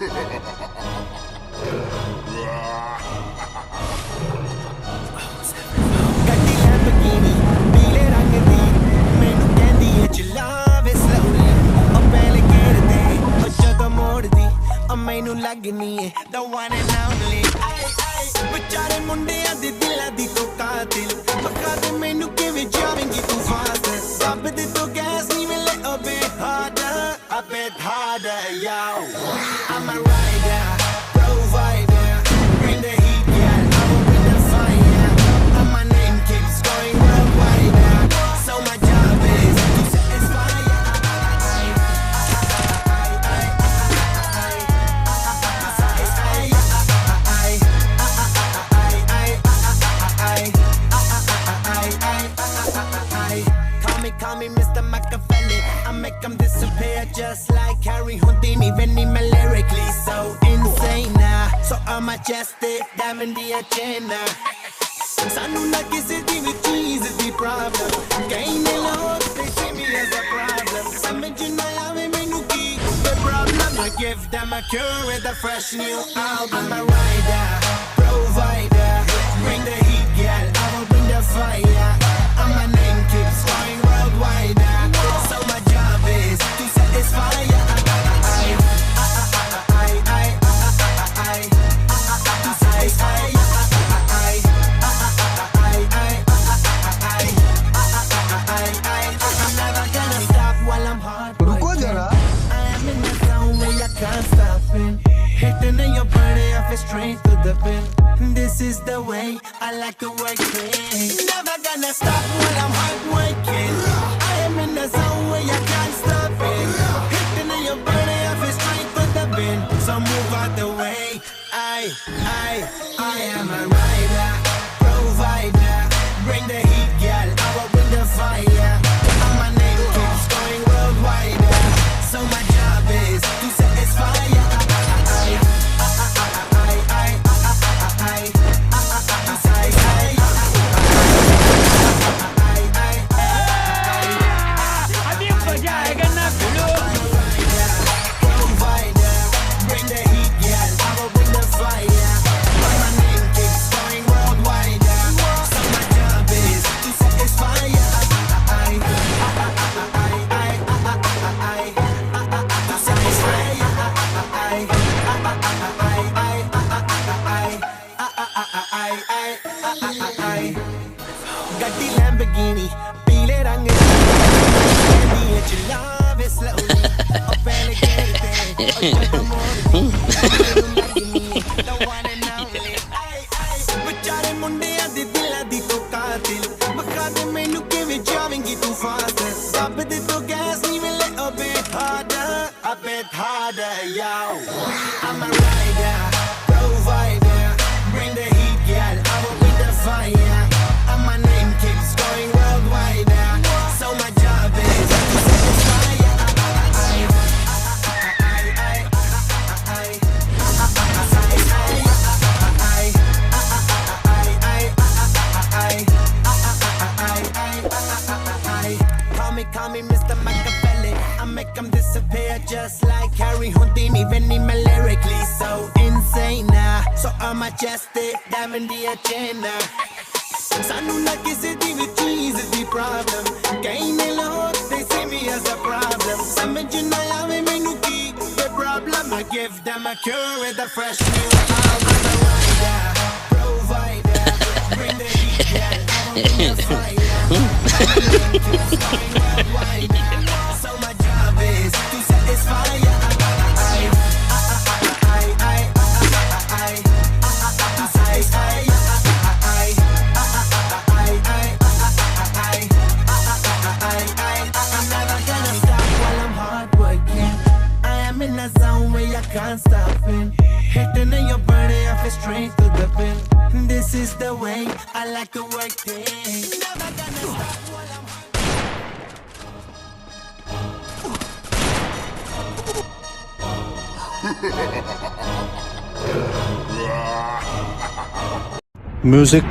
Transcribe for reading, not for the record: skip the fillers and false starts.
ਗੱਡੀ ਲੈਂਬਰਗਿਨੀ ਪੀਲੇ ਰੰਗ ਦੀ ਮੈਨੂੰ ਕਹਿੰਦੀ ਏ ਚਲਾਵੇ slowly ਉਹ ਪਹਿਲੇ ਗੇਅਰ ਤੇ ਉਹ ਜਦੋਂ ਮੋੜਦੀ ਉਹ ਮੈਨੂੰ ਲੱਗਣੀ ਏ the one and only ਵਿਚਾਰੇ ਮੁੰਡਿਆਂ ਦੇ ਦਿਲਾਂ ਦੀ ਤੂੰ ਕਾਤਿਲ ਬਖਾ ਦੇ ਮੈਨੂੰ ਕਿਵੇਂ ਜਾਵੇਂਗੀ ਤੂੰ ਫਾਸਟ ਰੱਬ ਦੇ ਤੋਂ ਗੈਸ ਨਹੀਂ ਮਿਲੇ a bit harder yo I'm a rider provider bring the heat girl I will bring the fire and my name keeps going worldwide so my job is to satisfy Call me Mr. Machiavelli I make them disappear just like Harry Houdini Veni me lyrically so insane so I'm majestic diamond the agenda Sanu na kisi di vi cheese di problem Kahin ne log they see me as a problem Samajh na aave mainu ki the problem I give them a cure with a fresh new album I'm a rider provider bring the heat girl I will bring the fire and my name keeps going worldwide so my job is to satisfy I'm never gonna stop while I'm heartbroken I am in the zone where I can't stop it hitting in your body I feel straight to the pin This is the way I like to work it Never gonna stop while I'm hard working I am in the zone where you can't stop it Hitting in your body, I feel straight for the bin So move out the way I am a rider, provider Bring the heat, girl, I will bring the fire And my name keeps going worldwide So my job is to satisfy ਗੱਡੀ Lamborghini ਪੀਲੇ ਰੰਗ ਦੀ ਕਹਿੰਦੀ ਏ ਚਲਾਵੇ slowly ਉਹ ਪਹਿਲੇ gear ਤੇ ਉਹ ਜਦੋਂ ਮੋੜਦੀ ਮੈਨੂੰ ਲੱਗਣੀ ਏ the one and only ਵਿਚਾਰੇ ਮੁੰਡਿਆਂ ਦੇ ਦਿਲਾਂ ਦੀ ਤੂੰ ਕਾਤਿਲ ਬਖਾ ਦੇ ਮੈਨੂੰ ਕਿਵੇਂ ਜਾਵੇਂਗੀ ਤੂੰ ਫਾਸਟ ਰੱਬ ਦੇ ਤੋਂ ਗੈਸ ਨਹੀਂ ਮਿਲੇ a bit harder yo I'm a rider provider bring the heat girl I will bring the fire and my name keeps going worldwide so my job is to satisfy Call me Mr. Machiavelli I make them disappear just like Harry Houdini Veni me lyrically so insane so I'm majestic diamond the agenda Sanu na kisi di vi cheese di problem Kahin ne log they see me as a problem Samajh na aave mainu ki the problem I give them a cure with a fresh new album I'm a rider provider bring the heat girl I will bring the fire So my job is to satisfy I'm never gonna stop while I'm hard working I am in a zone where I can't stop it Hitting in your body, I feel straight to the pin This is the way I like to work things Never gonna stop while I'm Music